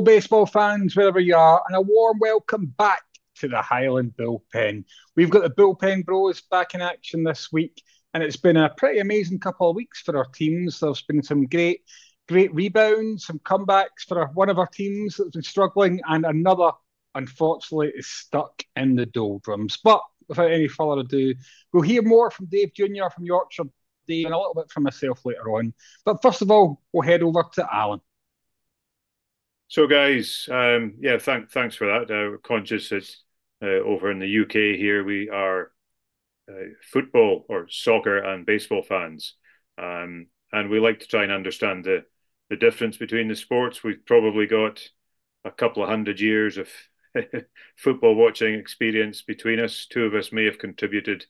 baseball fans, wherever you are, and a warm welcome back to the Highland Bullpen. We've got the Bullpen Bros back in action this week, and it's been a pretty amazing couple of weeks for our teams. There's been some great rebounds, some comebacks for one of our teams that's been struggling, and another, unfortunately, is stuck in the doldrums. But without any further ado, we'll hear more from Dave Jr. from Yorkshire, Dave, and a little bit from myself later on. But first of all, we'll head over to Alan. So, guys, yeah, thanks for that. We're conscious that over in the UK here we are football or soccer and baseball fans, and we like to try and understand the difference between the sports. We've probably got a couple of 100 years of football watching experience between us. Two of us may have contributed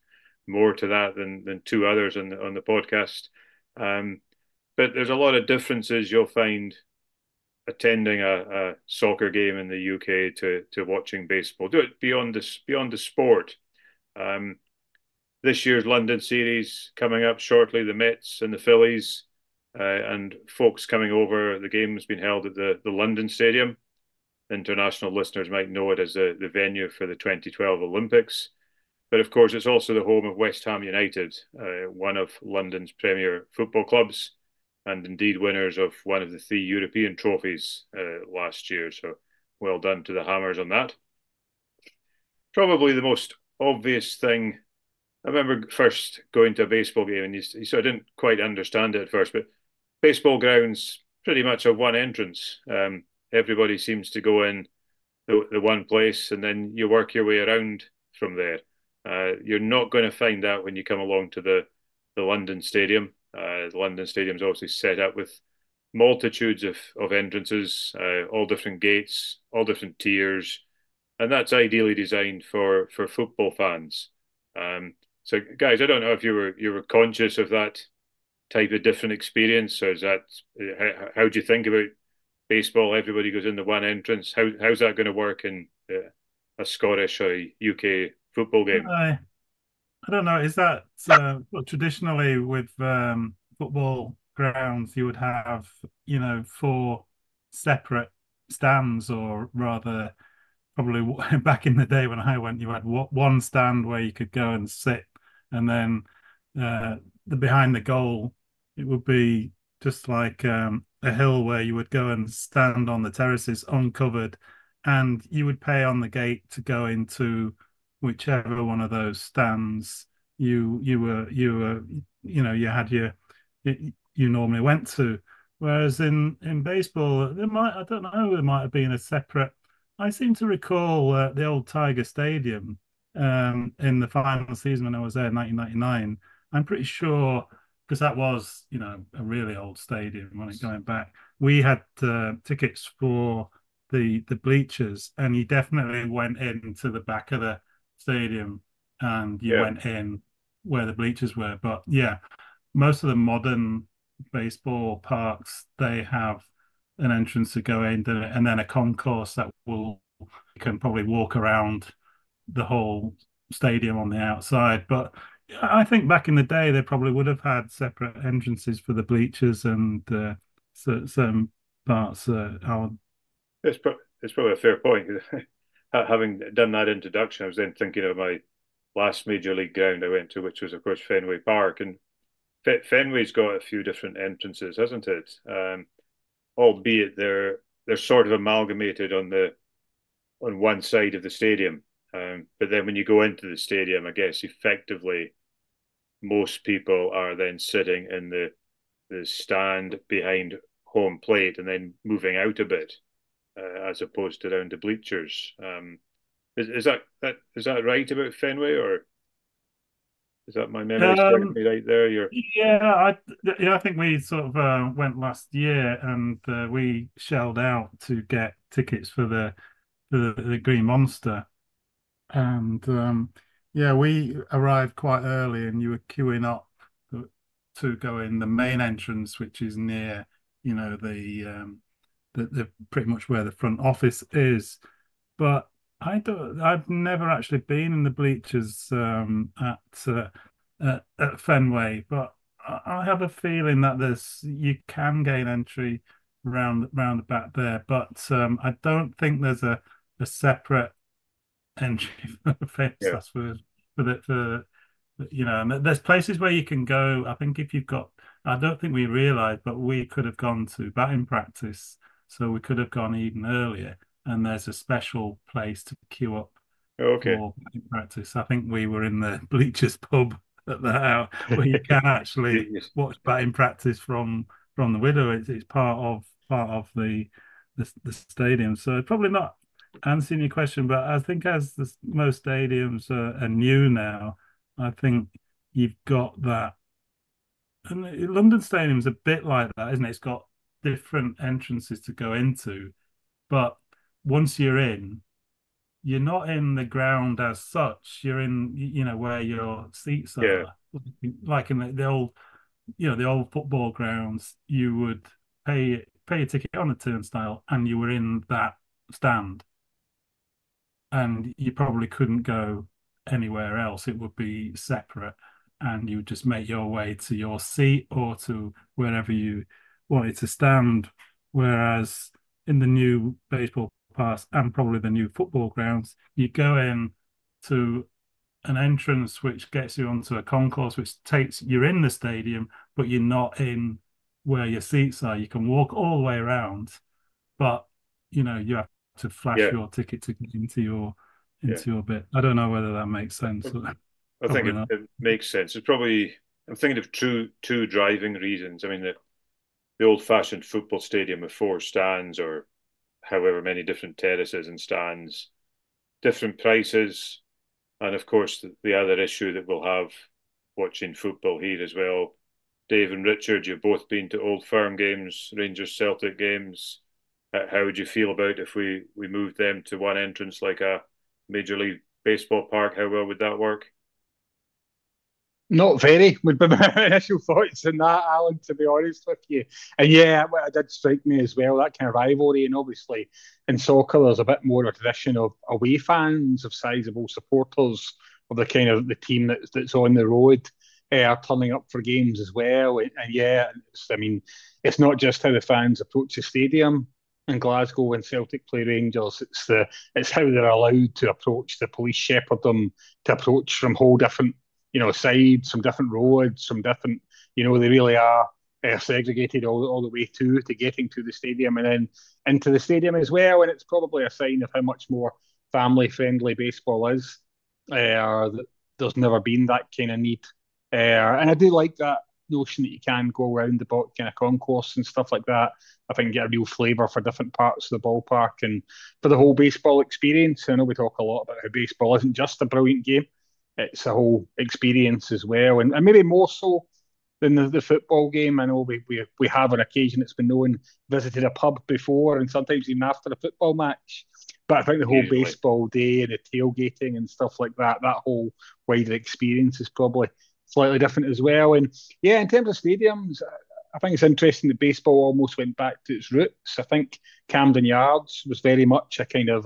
more to that than two others on the podcast, but there's a lot of differences you'll find attending a soccer game in the UK to watching baseball. Do it beyond the sport. Um, this year's London series coming up shortly. The Mets and the Phillies, and folks coming over. The game has been held at the London Stadium. International listeners might know it as the venue for the 2012 Olympics. But of course, it's also the home of West Ham United, one of London's premier football clubs, and indeed winners of one of the three European trophies last year. So well done to the Hammers on that. Probably the most obvious thing, I remember first going to a baseball game, and you sort of didn't quite understand it at first, but baseball grounds pretty much have one entrance. Everybody seems to go in the one place, and then you work your way around from there. You're not going to find that when you come along to the London Stadium. The London Stadium's obviously set up with multitudes of entrances, all different gates, all different tiers, and that's ideally designed for football fans. So, guys, I don't know if you were conscious of that type of different experience, or is that how do you think about baseball? Everybody goes in the one entrance. How's that going to work in a Scottish or UK football game? I don't know. Is that well, traditionally with football grounds, you would have, four separate stands, or rather, probably back in the day when I went, you had one stand where you could go and sit, and then the behind the goal, it would be just like a hill where you would go and stand on the terraces uncovered, and you would pay on the gate to go into whichever one of those stands you were you had you normally went to. Whereas in baseball, I don't know, there might have been a separate. I seem to recall the old Tiger Stadium in the final season when I was there in 1999. I'm pretty sure, because that was, a really old stadium when it going back. We had tickets for the bleachers, and you definitely went into the back of the stadium, and you Yeah. went in where the bleachers were. But yeah, most of the modern baseball parks, they have an entrance to go in, and then a concourse that will you can probably walk around the whole stadium on the outside. But I think back in the day, they probably would have had separate entrances for the bleachers and certain parts. It's probably a fair point. Having done that introduction, I was then thinking of my last major league ground I went to, which was, of course, Fenway Park. And Fenway's got a few different entrances, hasn't it? Albeit they're sort of amalgamated on one side of the stadium. But then when you go into the stadium, I guess effectively most people are then sitting in the stand behind home plate and then moving out a bit, as opposed to down the bleachers. Is that right about Fenway, or is that my memory serving Um, me right there? You're I think we sort of went last year, and we shelled out to get tickets for the Green Monster. And yeah, we arrived quite early, and you were queuing up to go in the main entrance, which is near, the pretty much where the front office is. But I've never actually been in the bleachers at Fenway, but I have a feeling that you can gain entry round the back there. But I don't think there's a separate entry for the fence. Yeah. That's for and there's places where you can go. I think if you've got, I don't think we realised, but we could have gone to batting practice, so we could have gone even earlier. And there's a special place to queue up Okay. for batting practice. I think we were in the bleachers pub at the house where you can actually Yes. watch batting practice from the window. It's part of the stadium. So probably not answering your question, but I think as most stadiums are new now, I think you've got that. And London Stadium's a bit like that, isn't it? It's got different entrances to go into, but once you're in, you're not in the ground as such. You're in, where your seats Yeah. are. Like in the old, the old football grounds, you would pay a ticket on a turnstile, and you were in that stand, and you probably couldn't go anywhere else. It would be separate, and you would just make your way to your seat or to wherever you wanted to stand. Whereas in the new baseball pass and probably the new football grounds, you go in to an entrance which gets you onto a concourse, which takes you're in the stadium, but you're not in where your seats are. You can walk all the way around, but you have to flash Yeah. your ticket to get into your Yeah. bit. I don't know whether that makes sense. I think Probably not. it makes sense. It's probably I'm thinking of two driving reasons. I mean, the old-fashioned football stadium with four stands or however many different terraces and stands, different prices, and of course the other issue that we'll have watching football here as well. Dave and Richard, you've both been to Old Firm games, Rangers Celtic games. How would you feel about if we moved them to one entrance like a Major League Baseball park? How well would that work? Not very, would be my initial thoughts on that, Alan, to be honest with you. And yeah, it did strike me as well, that kind of rivalry. And obviously, in soccer, there's a bit more of a tradition of away fans, of sizable supporters of the kind of the team that's on the road are turning up for games as well. And yeah, I mean, it's not just how the fans approach the stadium in Glasgow when Celtic play Rangers. It's how they're allowed to approach the police shepherd them to approach from whole different sides, some different roads, some different, they really are segregated all the way to getting to the stadium and then into the stadium as well. And it's probably a sign of how much more family friendly baseball is. That there's never been that kind of need. And I do like that notion that you can go around the kind of concourse and stuff like that. I think get a real flavour for different parts of the ballpark and for the whole baseball experience. I know we talk a lot about how baseball isn't just a brilliant game, it's a whole experience as well, and maybe more so than the football game. I know we have on occasion, it's been known, visited a pub before and sometimes even after a football match. But I think the whole Usually, baseball day and the tailgating and stuff like that, that whole wider experience is probably slightly different as well. And yeah, in terms of stadiums, I think it's interesting that baseball almost went back to its roots. I think Camden Yards was very much a kind of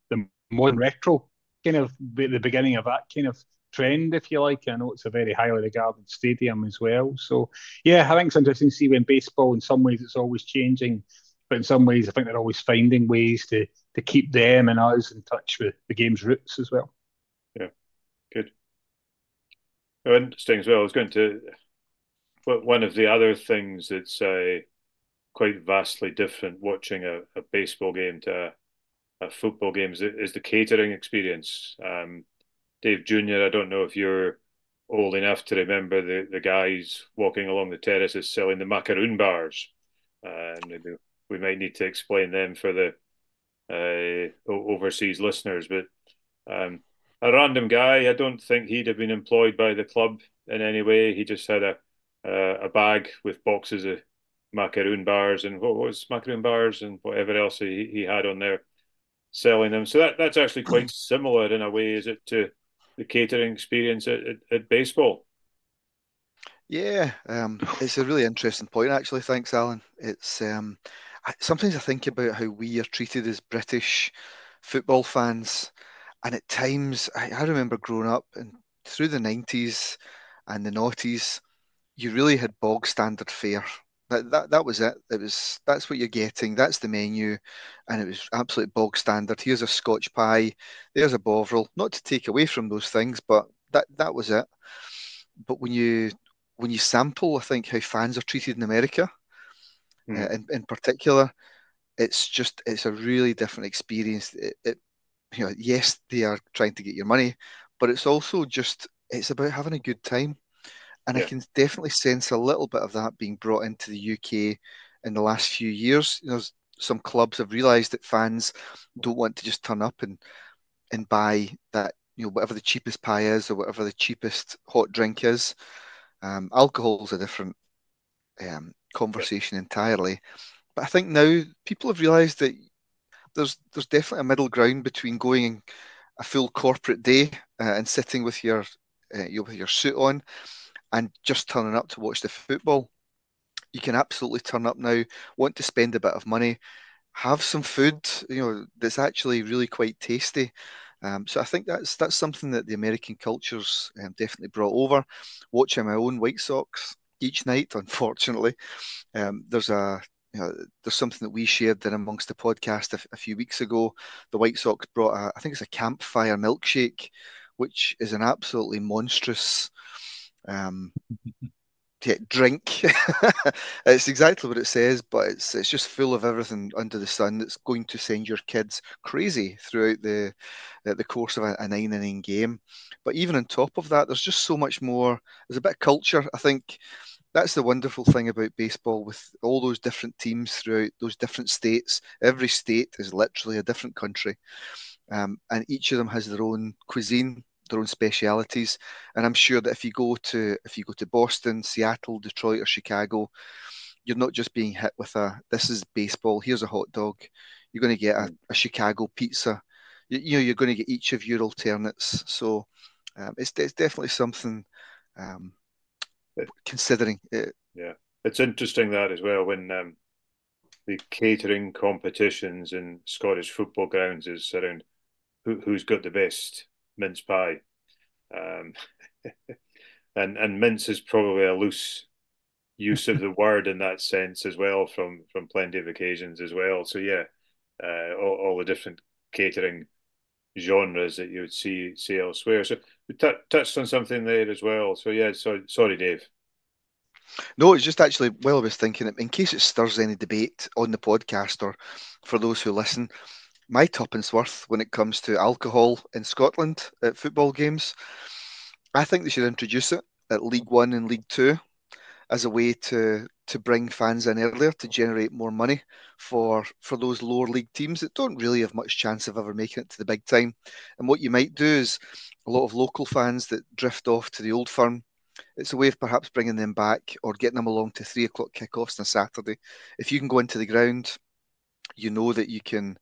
the modern retro kind of the beginning of that kind of trend, if you like. I know it's a very highly regarded stadium as well. So, yeah, I think it's interesting to see when baseball, in some ways, it's always changing, but in some ways, I think they're always finding ways to keep them and us in touch with the game's roots as well. yeah, good. Oh, interesting as well. I was going to. But one of the other things that's quite vastly different watching a baseball game to a football game is the catering experience. Dave Jr., I don't know if you're old enough to remember the guys walking along the terraces selling the macaroon bars. Maybe we might need to explain them for the overseas listeners. But a random guy, I don't think he'd have been employed by the club in any way. He just had a bag with boxes of macaroon bars and what was macaroon bars and whatever else he had on there selling them. So that's actually quite similar in a way, is it, to the catering experience at baseball? Yeah, it's a really interesting point, actually. Thanks, Alan. It's sometimes I think about how we are treated as British football fans, and at times I remember growing up and through the 90s and the noughties, you really had bog standard fare That was it. That's what you're getting. That's the menu, and it was absolute bog standard. Here's a Scotch pie. There's a Bovril. Not to take away from those things, but that was it. But when you sample, I think how fans are treated in America, in particular, it's a really different experience. Yes, they are trying to get your money, but it's also just it's about having a good time. And I Yeah, can definitely sense a little bit of that being brought into the UK in the last few years. Some clubs have realised that fans don't want to just turn up and buy that, whatever the cheapest pie is or whatever the cheapest hot drink is. Alcohol is a different yeah, conversation entirely. But I think now people have realised that there's definitely a middle ground between going a full corporate day and sitting with with your suit on and just turning up to watch the football. You can absolutely turn up now, want to spend a bit of money, have some food, that's actually really quite tasty. So I think that's something that the American culture's definitely brought over. Watching my own White Sox each night, unfortunately, there's a there's something that we shared in amongst the podcast a few weeks ago. The White Sox brought I think it's a campfire milkshake, which is an absolutely monstrous um, drink. It's exactly what it says, but it's just full of everything under the sun that's going to send your kids crazy throughout the course of a 9 inning game. But even on top of that, there's just so much more. There's a bit of culture. I think that's the wonderful thing about baseball with all those different teams throughout those different states. Every state is literally a different country, and each of them has their own cuisine, their own specialities. And I'm sure that if you go to Boston, Seattle, Detroit, or Chicago, you're not just being hit with this is baseball. Here's a hot dog. You're going to get a Chicago pizza. You're going to get each of your alternates. So it's definitely something considering. yeah. It's interesting that as well when the catering competitions in Scottish football grounds is around who's got the best mince pie. Um, and mince is probably a loose use of the word in that sense as well from plenty of occasions as well. So yeah, all the different catering genres that you would see elsewhere. So we touched on something there as well. So yeah, sorry, Dave. No, it's just actually, while I was thinking, in case it stirs any debate on the podcast or for those who listen, my tuppence worth when it comes to alcohol in Scotland at football games, I think they should introduce it at League One and League Two as a way to bring fans in earlier to generate more money for those lower league teams that don't really have much chance of ever making it to the big time. And what you might do is a lot of local fans that drift off to the old firm. It's a way of perhaps bringing them back or getting them along to 3 o'clock kickoffs on a Saturday. If you can go into the ground, you know that you can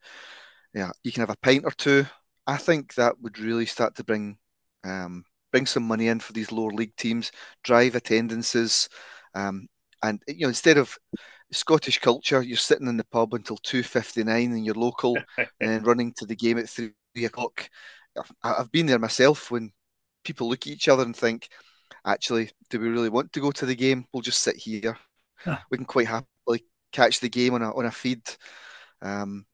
have a pint or two. I think that would really start to bring some money in for these lower league teams, drive attendances, um, and instead of Scottish culture, you're sitting in the pub until 2:59 and you're local, and then running to the game at 3 o'clock. I've been there myself when people look at each other and think, actually, do we really want to go to the game? We'll just sit here. Ah, We can quite happily catch the game on a feed. And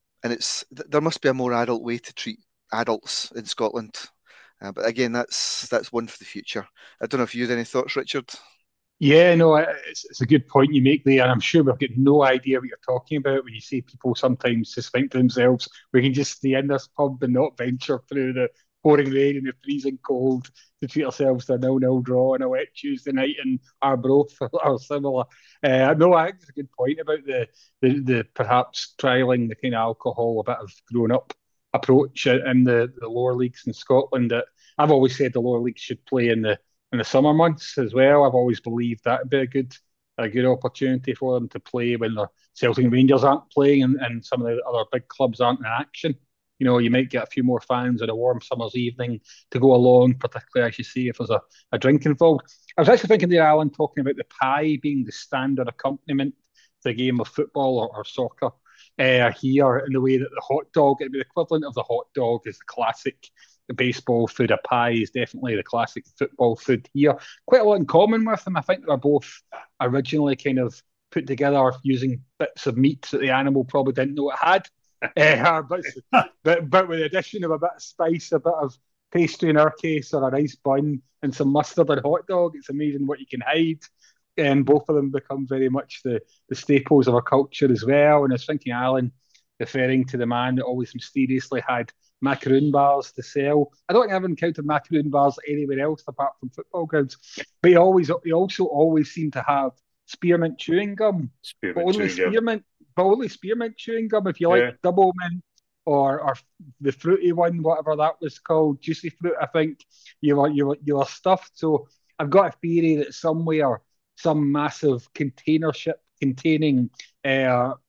there must be a more adult way to treat adults in Scotland. But again, that's one for the future. I don't know if you had any thoughts, Richard. Yeah, no, it's a good point you make there, and I'm sure we've got no idea what you're talking about when you say people sometimes just think to themselves, we can just stay in this pub and not venture through the pouring rain and the freezing cold to treat ourselves to a 0-0 draw on a wet Tuesday night in Arbroath or similar. No, I think it's a good point about the perhaps trialing the kind of alcohol, a bit of grown up approach in the lower leagues in Scotland. That I've always said the lower leagues should play in the summer months as well. I've always believed that'd be a good opportunity for them to play when the Celtic and Rangers aren't playing and some of the other big clubs aren't in action. You might get a few more fans on a warm summer's evening to go along, particularly as you see if there's a drink involved. I was actually thinking there, Alan, talking about the pie being the standard accompaniment to a game of football or soccer here, in the way that the hot dog, it'd be the equivalent of the hot dog is the classic baseball food. A pie is definitely the classic football food here. Quite a lot in common with them. I think they were both originally kind of put together using bits of meat that the animal probably didn't know it had. But with the addition of a bit of spice, a bit of pastry in our case, or a nice bun, and some mustard and hot dog, it's amazing what you can hide. And both of them become very much the staples of our culture as well. And I was thinking, Alan, referring to the man that always mysteriously had macaroon bars to sell. I don't think I've encountered macaroon bars anywhere else apart from football grounds. But he also always seemed to have spearmint chewing gum, but Spearmint only chewing gum. spearmint chewing gum. If you Yeah. like double mint or the fruity one, whatever that was called, juicy fruit, I think you were stuffed. So I've got a theory that somewhere some massive container ship containing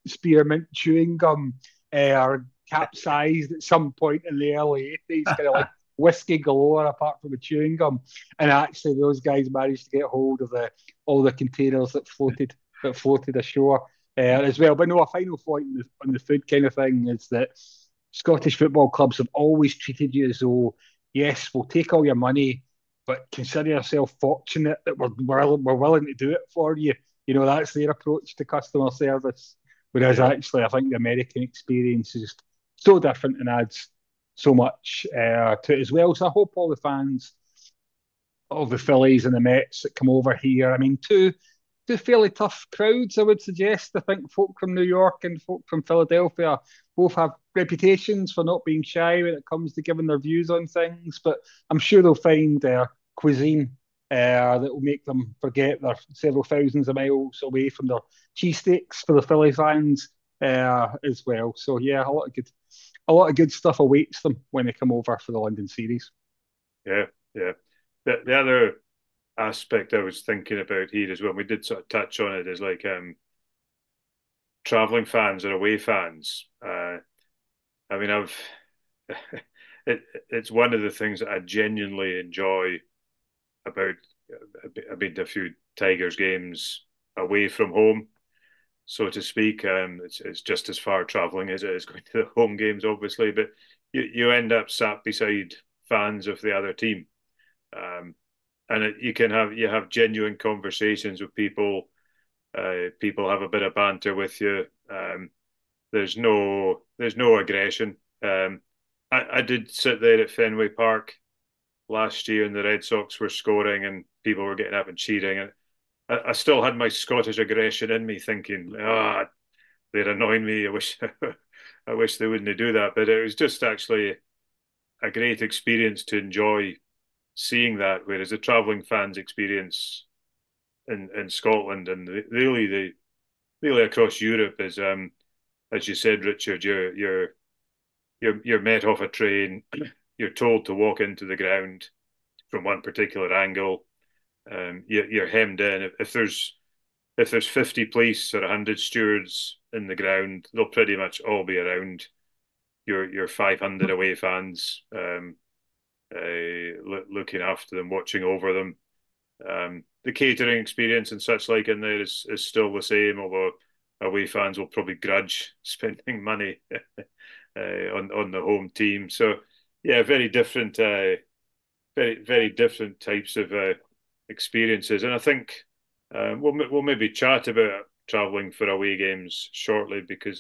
spearmint chewing gum capsized at some point in the early 80s, kind of like whiskey galore apart from the chewing gum. And actually those guys managed to get hold of all the containers that floated ashore as well. But no, a final point on the food kind of thing is that Scottish football clubs have always treated you as though, yes, we'll take all your money, but consider yourself fortunate that we're willing to do it for you. You know, that's their approach to customer service. Whereas actually, I think the American experience is just so different and adds so much to it as well. So I hope all the fans of the Phillies and the Mets that come over here, I mean, two fairly tough crowds, I would suggest. I think folk from New York and folk from Philadelphia both have reputations for not being shy when it comes to giving their views on things, but I'm sure they'll find their cuisine that will make them forget they're several thousands of miles away from their cheesesteaks for the Philly fans as well. So yeah, a lot of good stuff awaits them when they come over for the London series. Yeah, yeah. The other aspect I was thinking about here as well, we did sort of touch on it, is like traveling fans or away fans. I mean, it's one of the things that I genuinely enjoy about. I've been to a few Tigers games away from home, so to speak. It's just as far traveling as it is going to the home games, obviously, but you end up sat beside fans of the other team. And you have genuine conversations with people. People have a bit of banter with you. There's no aggression. I did sit there at Fenway Park last year, and the Red Sox were scoring, and people were getting up and cheering. And I still had my Scottish aggression in me, thinking, they're annoying me. I wish they wouldn't do that. But it was just actually a great experience to enjoy seeing that, whereas the travelling fans experience in Scotland and really across Europe is, as you said, Richard, you're met off a train, you're told to walk into the ground from one particular angle, you're hemmed in. If there's 50 police or 100 stewards in the ground, they'll pretty much all be around your 500 away fans. Looking after them, watching over them. The catering experience and such like in there is still the same, although away fans will probably grudge spending money on the home team. So yeah, very different, very different types of experiences. And I think we'll maybe chat about travelling for away games shortly, because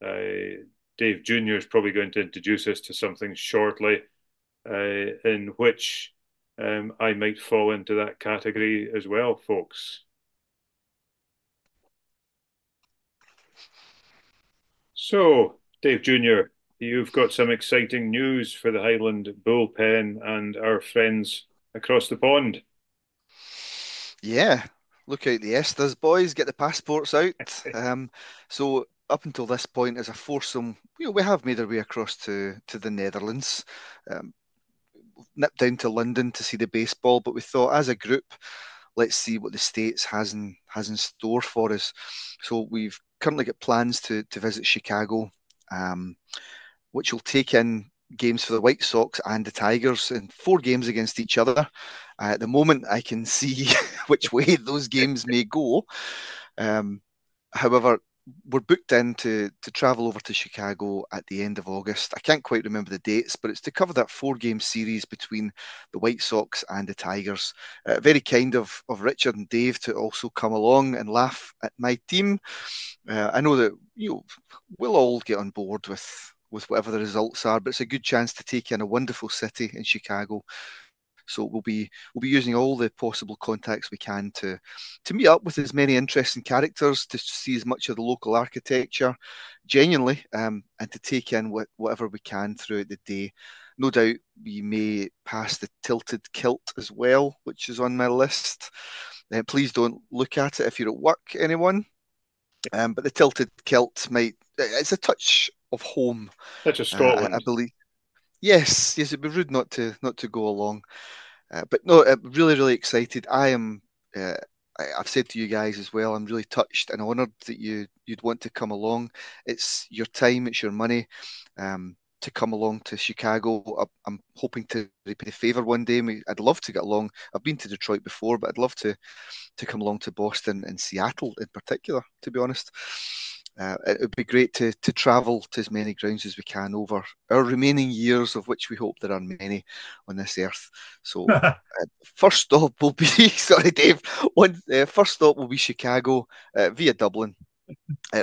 Dave Jr. is probably going to introduce us to something shortly. In which I might fall into that category as well, folks. So, Dave Jr., you've got some exciting news for the Highland Bullpen and our friends across the pond. Yeah, look out the Estes, boys. Get the passports out. So up until this point, as a foursome, we have made our way across to the Netherlands. Nipped down to London to see the baseball, but we thought as a group, let's see what the States has in store for us. So we've currently got plans to visit Chicago, which will take in games for the White Sox and the Tigers, in 4 games against each other. At the moment, I can see which way those games may go. However, we're booked in to travel over to Chicago at the end of August. I can't quite remember the dates, but it's to cover that 4-game series between the White Sox and the Tigers. Very kind of Richard and Dave to also come along and laugh at my team. I know that we'll all get on board with whatever the results are, but it's a good chance to take in a wonderful city in Chicago. So we'll be using all the possible contacts we can to meet up with as many interesting characters, to see as much of the local architecture genuinely, and to take in whatever we can throughout the day. No doubt we may pass the tilted kilt as well, which is on my list. Please don't look at it if you're at work, anyone. But the tilted kilt it's a touch of home. That's a Scotland. I believe. Yes, it'd be rude not to go along. But no, really, really excited. I've said to you guys as well, I'm really touched and honoured that you'd want to come along. It's your time, it's your money, to come along to Chicago. I'm hoping to repay the favour one day. I'd love to get along. I've been to Detroit before, but I'd love to come along to Boston and Seattle in particular, to be honest. It would be great to travel to as many grounds as we can over our remaining years, of which we hope there are many on this earth. So first stop will be, sorry Dave, first stop will be Chicago via Dublin.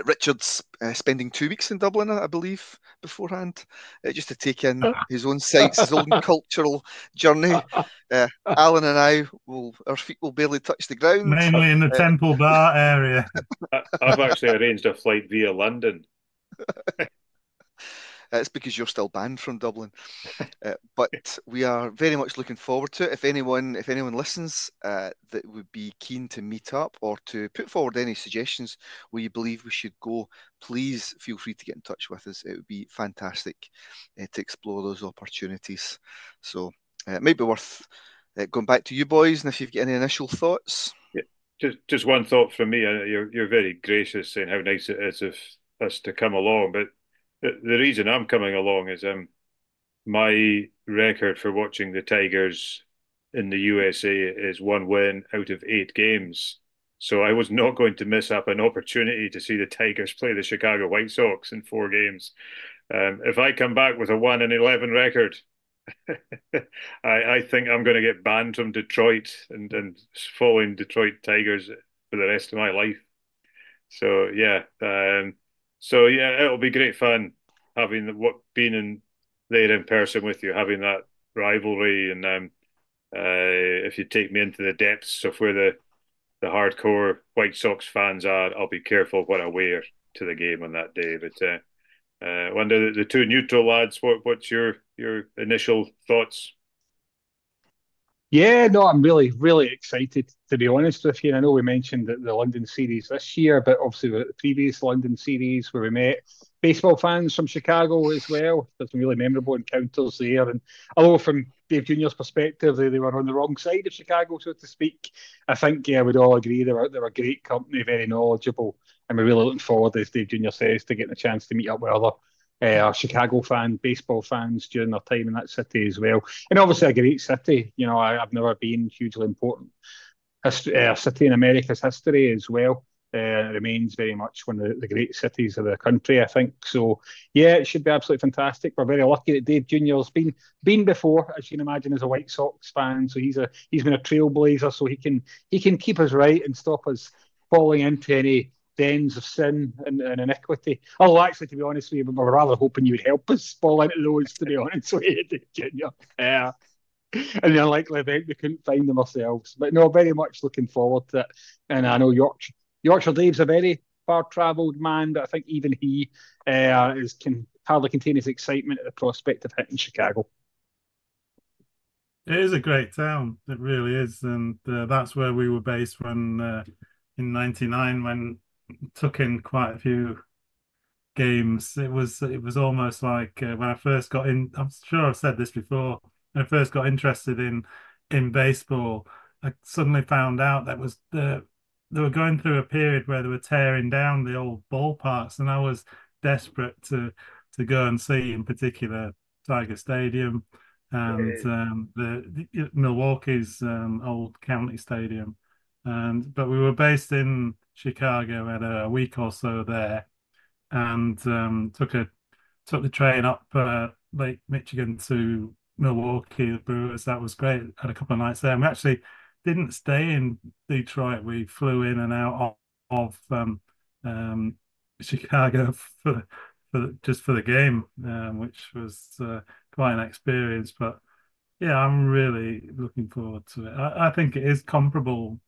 Richard's spending 2 weeks in Dublin, I believe, beforehand, just to take in his own sights, his own cultural journey. Alan and our feet will barely touch the ground. Mainly in the Temple Bar area. I've actually arranged a flight via London. It's because you're still banned from Dublin. But we are very much looking forward to it. If anyone listens that would be keen to meet up or to put forward any suggestions where you believe we should go, please feel free to get in touch with us. It would be fantastic to explore those opportunities. So it might be worth going back to you boys, and if you've got any initial thoughts. Yeah, just one thought from me. You're very gracious saying how nice it is of us to come along, but the reason I'm coming along is my record for watching the Tigers in the USA is 1 win out of 8 games. So I was not going to miss up an opportunity to see the Tigers play the Chicago White Sox in 4 games. If I come back with a 1-11 record, I think I'm going to get banned from Detroit and following Detroit Tigers for the rest of my life. So yeah, it'll be great fun having being there in person with you, having that rivalry, and if you take me into the depths of where the hardcore White Sox fans are, I'll be careful what I wear to the game on that day. But wonder the 2 neutral lads, what's your initial thoughts? Yeah, no, I'm really, really excited, to be honest with you. And I know we mentioned the London series this year, but obviously the previous London series where we met baseball fans from Chicago as well. There's some really memorable encounters there. And although from Dave Jr.'s perspective, they were on the wrong side of Chicago, so to speak, I think, yeah, we'd all agree they were great company, very knowledgeable. And we're really looking forward, as Dave Jr. says, to getting a chance to meet up with other Chicago baseball fans during their time in that city as well. And obviously a great city. You know, I've never been hugely important city in America's history as well. It remains very much one of the great cities of the country, I think. So, yeah, it should be absolutely fantastic. We're very lucky that Dave Jr.'s been before, as you can imagine, as a White Sox fan. So he's been a trailblazer. So he can keep us right and stop us falling into any dens of sin and iniquity. Although, actually, to be honest with you, we were rather hoping you would help us fall into those, to be honest with you, Dave Jr. Yeah. In the unlikely event we couldn't find them ourselves. But no, very much looking forward to it. And I know Yorkshire Dave's a very far-travelled man, but I think even he can hardly contain his excitement at the prospect of hitting Chicago. It is a great town. It really is. And that's where we were based when in '99, when took in quite a few games. It was almost like when I first got in. I'm sure I've said this before. When I first got interested in baseball, I suddenly found out that they were going through a period where they were tearing down the old ballparks, and I was desperate to go and see, in particular, Tiger Stadium and the Milwaukee's old county stadium. But we were based in Chicago. We had a week or so there, and took the train up Lake Michigan to Milwaukee, the Brewers. That was great. Had a couple of nights there. And we actually didn't stay in Detroit. We flew in and out of Chicago just for the game, which was quite an experience. But yeah, I'm really looking forward to it. I think it is comparable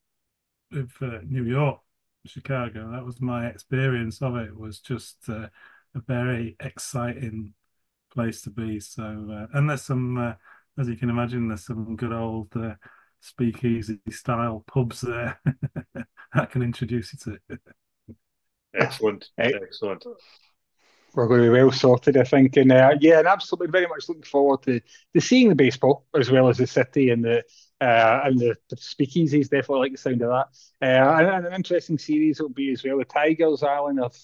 with New York, Chicago. That was my experience of it. It was just a very exciting place to be. So, and there's some, as you can imagine, there's some good old speakeasy style pubs there that can introduce you to. Excellent, excellent. We're going to be well sorted, I think. And yeah, and absolutely very much looking forward to seeing the baseball as well as the city and the speakeasies. Definitely like the sound of that. And an interesting series it'll be as well. The Tigers, Alan, of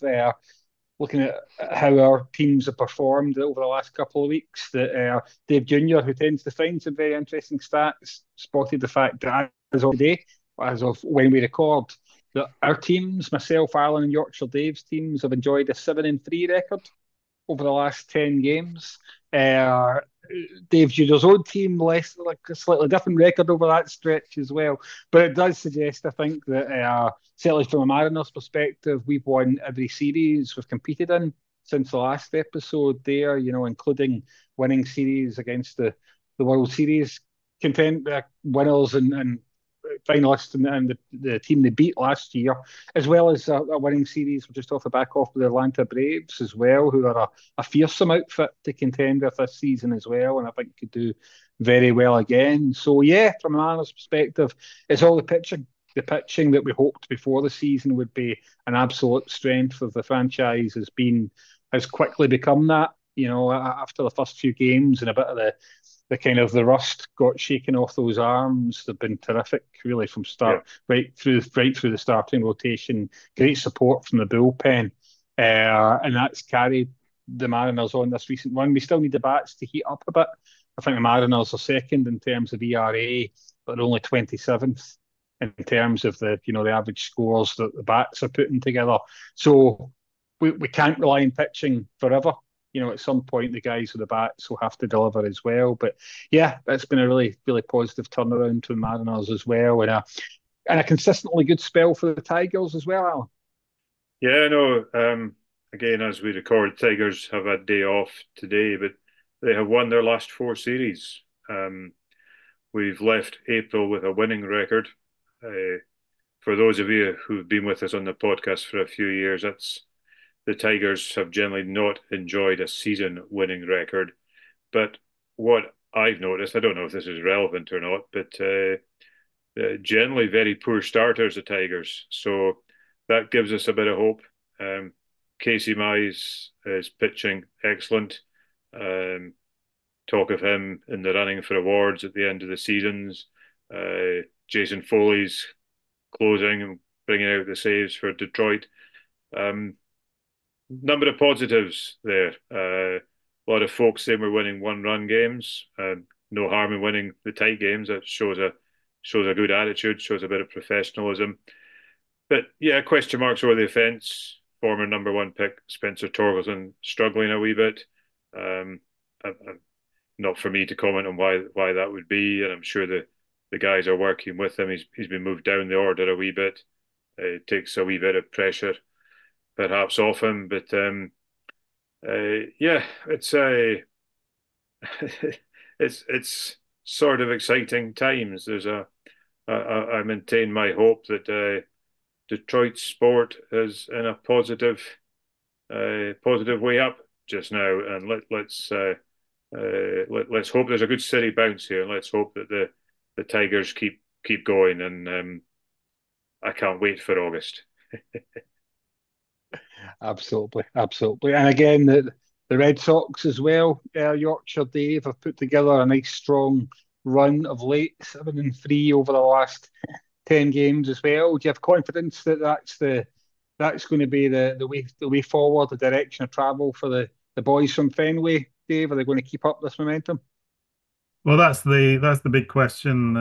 looking at how our teams have performed over the last couple of weeks. That Dave Jr., who tends to find some very interesting stats, spotted the fact that as of today, as of when we record, that our teams, myself, Alan, and Yorkshire Dave's teams, have enjoyed a 7-3 record over the last 10 games. Dave Jr.'s own team, less like a slightly different record over that stretch as well. But it does suggest, I think, that certainly from a Mariners perspective, we've won every series we've competed in since the last episode there, including winning series against the World Series winners and finalists and the team they beat last year, as well as a winning series just off the back off with the Atlanta Braves as well, who are a fearsome outfit to contend with this season as well, and I think could do very well again. So yeah, from a Mariners perspective, it's all the pitching. The pitching that we hoped before the season would be an absolute strength of the franchise has quickly become that. After the first few games and a bit of the kind of the rust got shaken off those arms. They've been terrific, really, from start right through the starting rotation. Great support from the bullpen, and that's carried the Mariners on this recent run. We still need the bats to heat up a bit. I think the Mariners are second in terms of ERA, but they're only 27th in terms of the average scores that the bats are putting together. So we can't rely on pitching forever. At some point the guys with the bats will have to deliver as well. But yeah, it's been a really, really positive turnaround to the Mariners as well, and a consistently good spell for the Tigers as well, Alan. Yeah, no. Again, as we record, Tigers have a day off today, but they have won their last 4 series. We've left April with a winning record. For those of you who've been with us on the podcast for a few years, the Tigers have generally not enjoyed a season-winning record. But what I've noticed, I don't know if this is relevant or not, but generally very poor starters, the Tigers. So that gives us a bit of hope. Casey Mize is pitching excellent. Talk of him in the running for awards at the end of the seasons. Jason Foley's closing and bringing out the saves for Detroit. Number of positives there. A lot of folks saying we're winning 1-run games. No harm in winning the tight games. That shows a good attitude, shows a bit of professionalism. But yeah, question marks over the offence. Former number 1 pick Spencer Torkelson struggling a wee bit. Not for me to comment on why that would be, and I'm sure the guys are working with him. He's been moved down the order a wee bit. It takes a wee bit of pressure perhaps off him, but yeah, it's it's sort of exciting times. I maintain my hope that Detroit sport is in a positive way up just now, and let's hope there's a good steady bounce here, and let's hope that the Tigers keep going, and I can't wait for August. Absolutely. And again, the Red Sox as well, Yorkshire Dave, have put together a nice strong run of late, 7-3 over the last 10 games as well. Do you have confidence that that's going to be the way forward, the direction of travel for the boys from Fenway, Dave? Are they going to keep up this momentum? Well, that's the big question.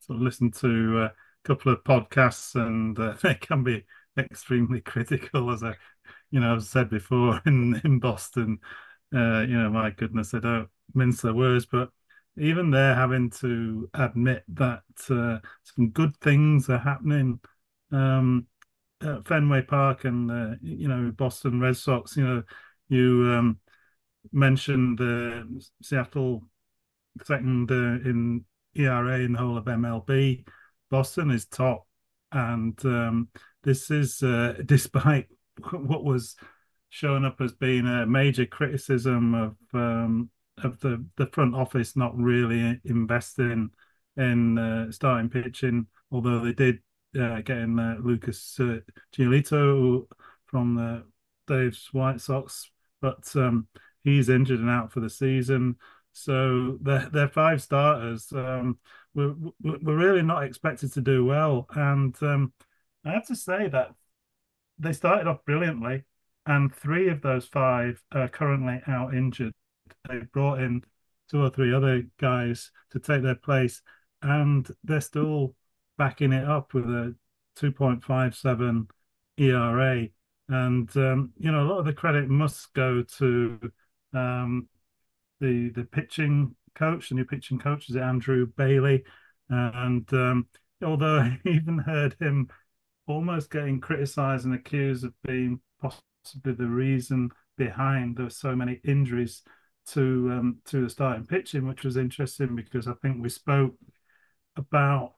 Sort of listen to couple of podcasts, and they can be extremely critical, as I've said before in Boston. My goodness, they don't mince their words, but even they're having to admit that some good things are happening at Fenway Park and Boston Red Sox. You mentioned Seattle second in ERA in the whole of MLB. Boston is top, and this is despite what was showing up as being a major criticism of the front office not really investing in starting pitching, although they did get in Lucas Giolito from the Dave's White Sox, but he's injured and out for the season. So their five starters were really not expected to do well, and I have to say that they started off brilliantly, and three of those five are currently out injured. They brought in two or three other guys to take their place, and they're still backing it up with a 2.57 ERA. And a lot of the credit must go to the pitching coach. The new pitching coach is Andrew Bailey, and although I even heard him almost getting criticised and accused of being possibly the reason behind there were so many injuries to the starting pitching, which was interesting because I think we spoke about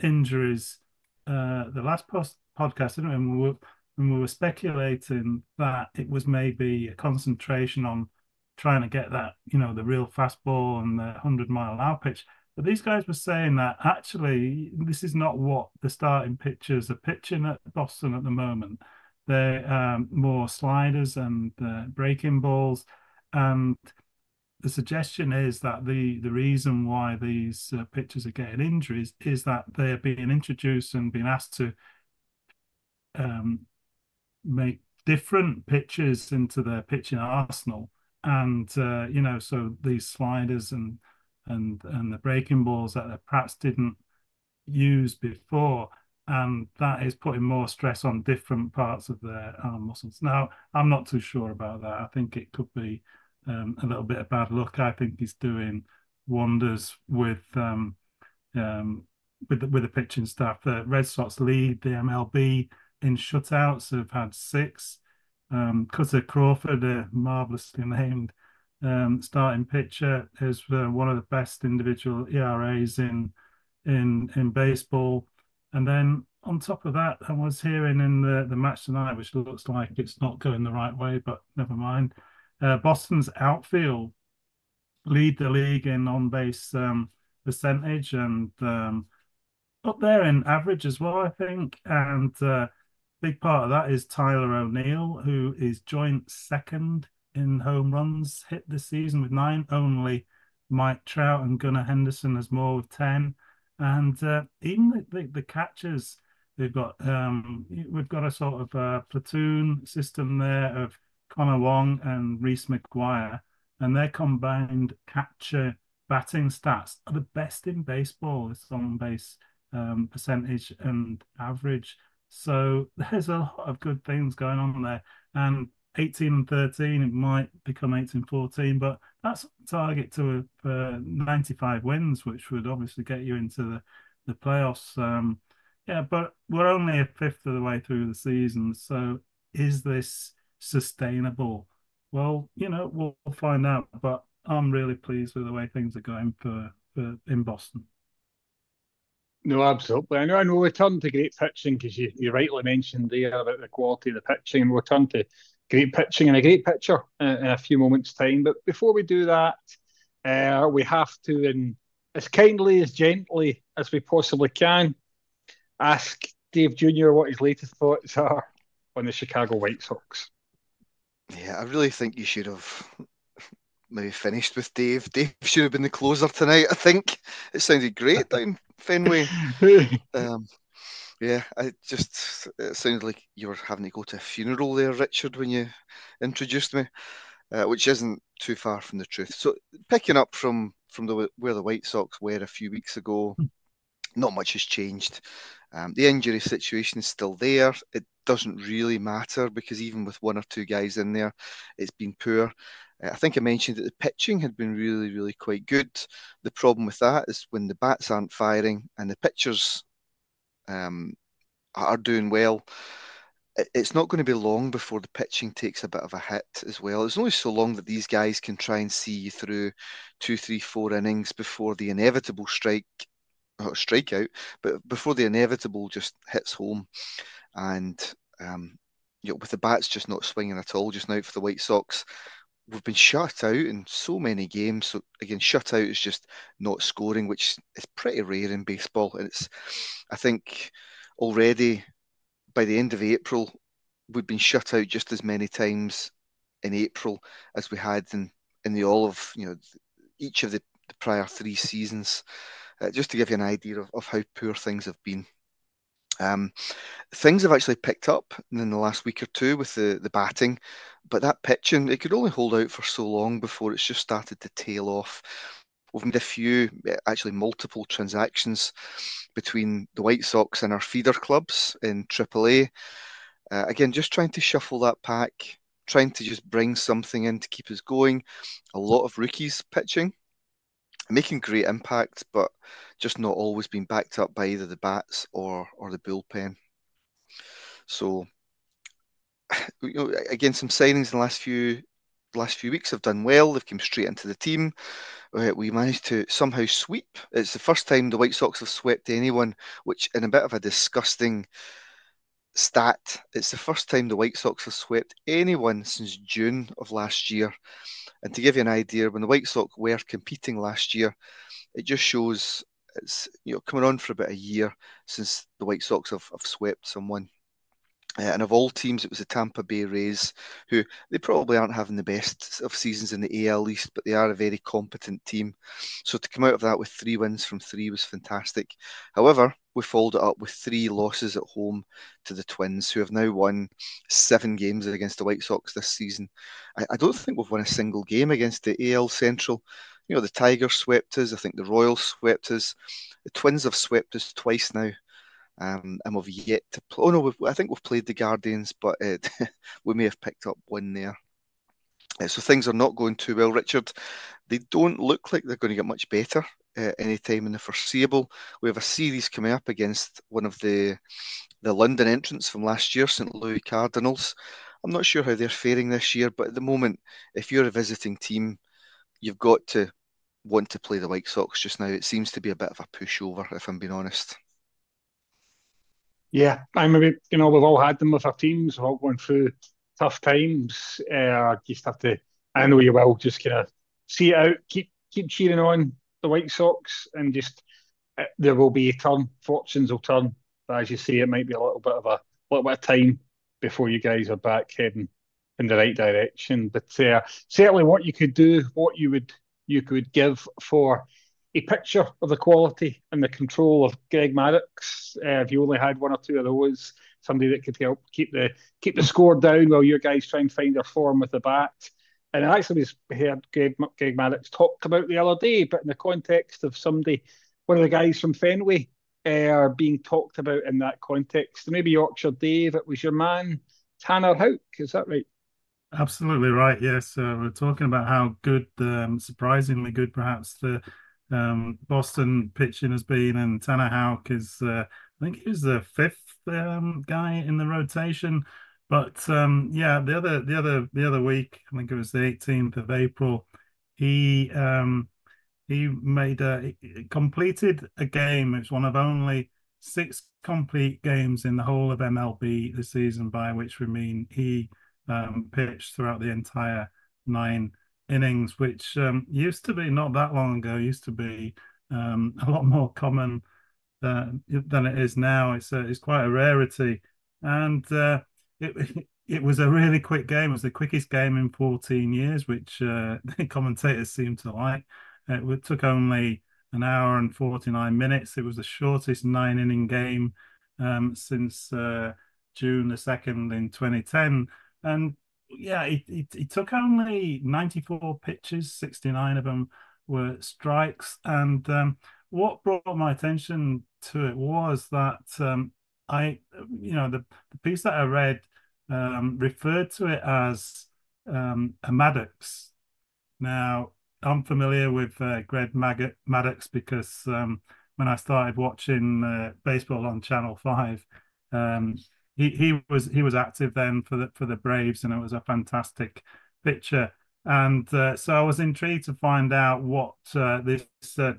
injuries the last podcast, didn't we? And we were speculating that it was maybe a concentration on trying to get that, the real fastball and the 100-mile-an-hour pitch. But these guys were saying that actually this is not what the starting pitchers are pitching at Boston at the moment. They're more sliders and breaking balls. And the suggestion is that the reason why these pitchers are getting injuries is that they're being introduced and being asked to make different pitches into their pitching arsenal. And so these sliders and the breaking balls that they perhaps didn't use before, and that is putting more stress on different parts of their arm muscles. Now, I'm not too sure about that. I think it could be a little bit of bad luck. I think he's doing wonders with the pitching staff. The Red Sox lead the MLB in shutouts. Have had six. Cutter Crawford, a marvelously named starting pitcher, is one of the best individual ERAs in baseball. And then on top of that, I was hearing in the match tonight, which looks like it's not going the right way, but never mind. Boston's outfield lead the league in on-base percentage and up there in average as well, I think. And big part of that is Tyler O'Neill, who is joint second in home runs hit this season with 9. Only Mike Trout and Gunnar Henderson has more with 10. And even the catchers, we've got a sort of platoon system there of Connor Wong and Reese McGuire, and their combined catcher batting stats are the best in baseball. It's on base percentage and average. So there's a lot of good things going on there. And 18 and 13, it might become 18-14, but that's a target to 95 wins, which would obviously get you into the playoffs. But we're only a fifth of the way through the season. So is this sustainable? Well, we'll find out. But I'm really pleased with the way things are going for in Boston. No, absolutely. I know we turn to great pitching because you rightly mentioned there about the quality of the pitching, and we'll turn to great pitching and a great pitcher in a few moments' time. But before we do that, we have to, and as kindly, as gently as we possibly can, ask Dave Jr. what his latest thoughts are on the Chicago White Sox. Yeah, I really think you should have maybe finished with Dave. Dave should have been the closer tonight, I think. It sounded great down Fenway. Yeah, it sounded like you were having to go to a funeral there, Richard, when you introduced me, which isn't too far from the truth. So picking up from where the White Sox were a few weeks ago, not much has changed. The injury situation is still there. It doesn't really matter because even with one or two guys in there, it's been poor. I think I mentioned that the pitching had been really, really quite good. The problem with that is when the bats aren't firing and the pitchers are doing well, it's not going to be long before the pitching takes a bit of a hit as well. It's only so long that these guys can try and see you through 2, 3, 4 innings before the inevitable strikeout, but before the inevitable just hits home. And with the bats just not swinging at all just now for the White Sox, we've been shut out in so many games. So again, shut out is just not scoring, which is pretty rare in baseball. And I think already by the end of April, we've been shut out just as many times in April as we had in the all of each of the prior 3 seasons. Just to give you an idea of how poor things have been. Things have actually picked up in the last week or two with the batting, but that pitching, it could only hold out for so long before it's just started to tail off. We've made a few, actually multiple transactions between the White Sox and our feeder clubs in AAA. Again, just trying to shuffle that pack, trying to just bring something in to keep us going. A lot of rookies pitching, making great impact, but just not always being backed up by either the bats or the bullpen. So, again, some signings in the last few weeks have done well. They've come straight into the team. We managed to somehow sweep. It's the first time the White Sox have swept anyone, which in a bit of a disgusting stat, it's the first time the White Sox have swept anyone since June of last year. And to give you an idea, when the White Sox were competing last year, it just shows it's coming on for about a year since the White Sox have swept someone. And of all teams, it was the Tampa Bay Rays, who they probably aren't having the best of seasons in the AL East, but they are a very competent team. So to come out of that with 3 wins from 3 was fantastic. However, we followed it up with 3 losses at home to the Twins, who have now won 7 games against the White Sox this season. I don't think we've won a single game against the AL Central. The Tigers swept us. I think the Royals swept us. The Twins have swept us twice now. And we've yet to play. Oh no, I think we've played the Guardians, but we may have picked up one there. So things are not going too well, Richard. They don't look like they're going to get much better anytime in the foreseeable. We have a series coming up against one of the London entrants from last year, St. Louis Cardinals. I'm not sure how they're faring this year, but at the moment, if you're a visiting team, you've got to want to play the White Sox just now. It seems to be a bit of a pushover, if I'm being honest. Yeah, we've all had them with our teams. We've all gone through tough times. Just have to, I know you will, just kind of see it out, keep cheering on the White Sox, and just there will be a turn. Fortunes will turn, but as you say, it might be a little bit of time before you guys are back heading in the right direction. But certainly, what you could do, what you could give for a picture of the quality and the control of Greg Maddux. If you only had one or two of those, somebody that could help keep the score down while your guys try and find their form with the bat. And I actually heard Greg Maddux talked about the other day, but in the context of one of the guys from Fenway are being talked about in that context. Maybe Yorkshire Dave, it was your man, Tanner Houck, is that right? Absolutely right. Yes, we're talking about how good, surprisingly good, perhaps the Boston pitching has been, and Tanner Houck is, I think he was the 5th guy in the rotation. But yeah, the other week, I think it was the 18th of April, he he completed a game. It's one of only 6 complete games in the whole of MLB this season, by which we mean he pitched throughout the entire 9 innings, which used to be not that long ago, used to be a lot more common than it is now. It's quite a rarity, and it was a really quick game. It was the quickest game in 14 years, which the commentators seem to like. It took only an hour and 49 minutes. It was the shortest 9-inning game since June the 2nd in 2010. And yeah, it took only 94 pitches, 69 of them were strikes. And what brought my attention to it was that the piece that I read referred to it as a Maddox. Now, I'm familiar with Greg Maddox because when I started watching baseball on Channel 5, um, he was active then for the Braves, and it was a fantastic picture. And so I was intrigued to find out what this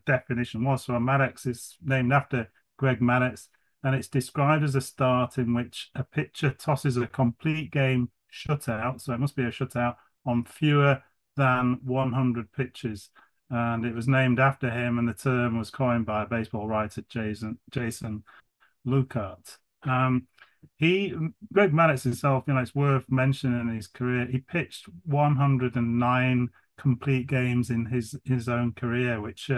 definition was. So a Maddox is named after Greg Maddox, and it's described as a start in which a pitcher tosses a complete game shutout, so it must be a shutout, on fewer than 100 pitches. And it was named after him, and the term was coined by a baseball writer, Jason Lukart. He Greg Maddux himself, it's worth mentioning in his career, he pitched 109 complete games in his own career, which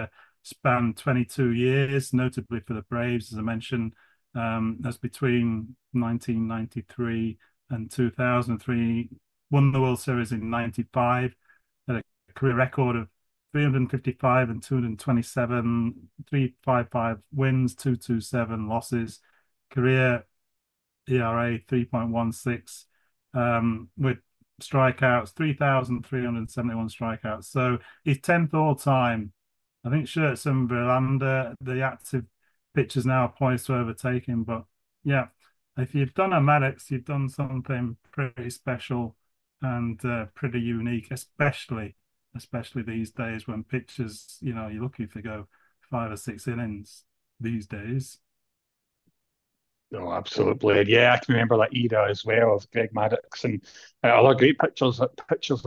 spanned 22 years, notably for the Braves, as I mentioned. That's between 1993 and 2003. Won the World Series in 95, had a career record of 355 and 227, 355 wins, 227 losses, career ERA 3.16, with strikeouts, 3,371 strikeouts. So he's 10th all time. I think Schertz and Verlander, the active pitchers now, are poised to overtake him. But yeah, if you've done a Maddox, you've done something pretty special and pretty unique, especially these days when pitchers, you're lucky if they go 5 or 6 innings these days. Oh, absolutely. And yeah, I can remember that era as well of Greg Maddox and other great pitchers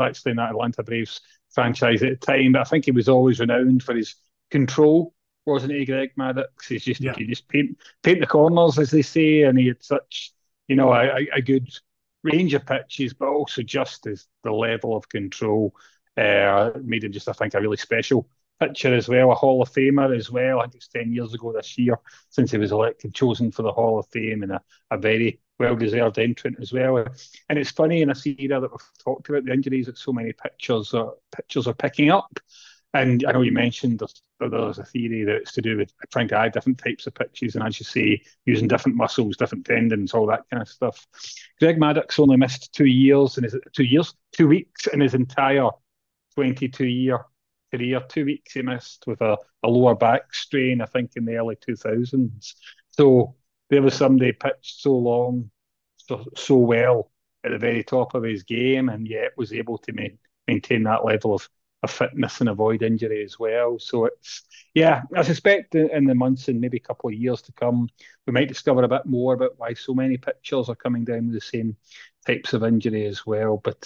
actually in that Atlanta Braves franchise at the time. But I think he was always renowned for his control, wasn't he, Greg Maddox? He could just paint the corners, as they say, and he had such, a good range of pitches, but also just as the level of control made him just, I think, a really special pitcher as well, a Hall of Famer as well. I think it's 10 years ago this year since he was chosen for the Hall of Fame, and a very well-deserved entrant as well. And it's funny in this era that we've talked about the injuries that so many pitchers are picking up. And I know you mentioned there's a theory that it's to do with trying to add different types of pitches, and as you say, using different muscles, different tendons, all that kind of stuff. Greg Maddox only missed 2 weeks in his entire 22-year career. 2 weeks he missed with a lower back strain, I think, in the early 2000s. So there was somebody pitched so long, so well at the very top of his game, and yet was able to maintain that level of fitness and avoid injury as well. So I suspect in the months and maybe a couple of years to come, we might discover a bit more about why so many pitchers are coming down with the same types of injury as well. But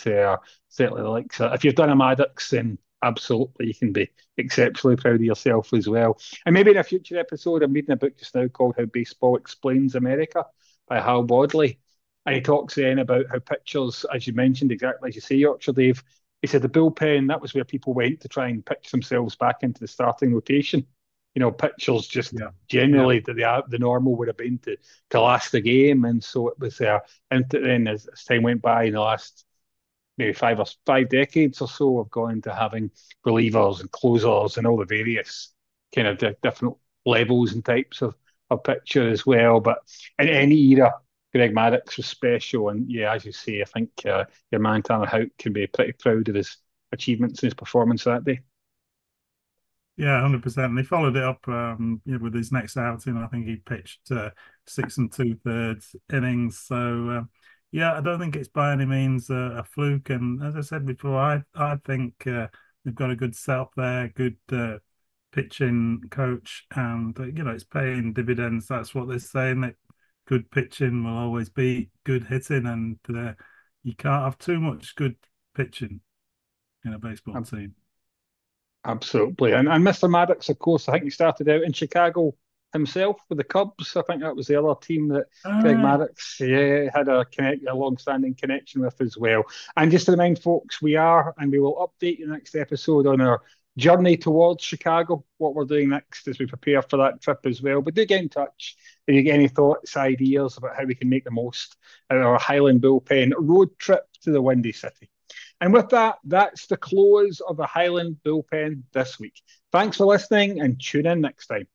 certainly, if you've done a Maddox, then absolutely you can be exceptionally proud of yourself as well. And maybe in a future episode, I'm reading a book just now called How Baseball Explains America by Hal Bodley. And he talks then about how pitchers, as you mentioned, exactly as you say, Yorkshire Dave, he said the bullpen, that was where people went to try and pitch themselves back into the starting rotation. Pitchers just generally the normal would have been to last the game. And so it was and then as time went by in the last maybe 5 decades or so, have gone into having relievers and closers and all the various kind of different levels and types of pitcher as well. But in any era, Greg Maddox was special, and as you say, I think your man Tanner Houck can be pretty proud of his achievements and his performance that day. Yeah, 100%. And he followed it up with his next outing. I think he pitched 6 2/3 innings. So I don't think it's by any means a fluke. And as I said before, I think they've got a good setup there, good pitching coach, and it's paying dividends. That's what they're saying, that good pitching will always be good hitting, and you can't have too much good pitching in a baseball team. Absolutely. And Mr. Maddox, of course, I think he started out in Chicago himself with the Cubs. I think that was the other team that Greg Maddox had a long-standing connection with as well. And just to remind folks, we will update you next episode on our journey towards Chicago, what we're doing next as we prepare for that trip as well. But do get in touch if you get any thoughts, ideas about how we can make the most of our Highland Bullpen road trip to the Windy City. And with that, that's the close of the Highland Bullpen this week. Thanks for listening and tune in next time.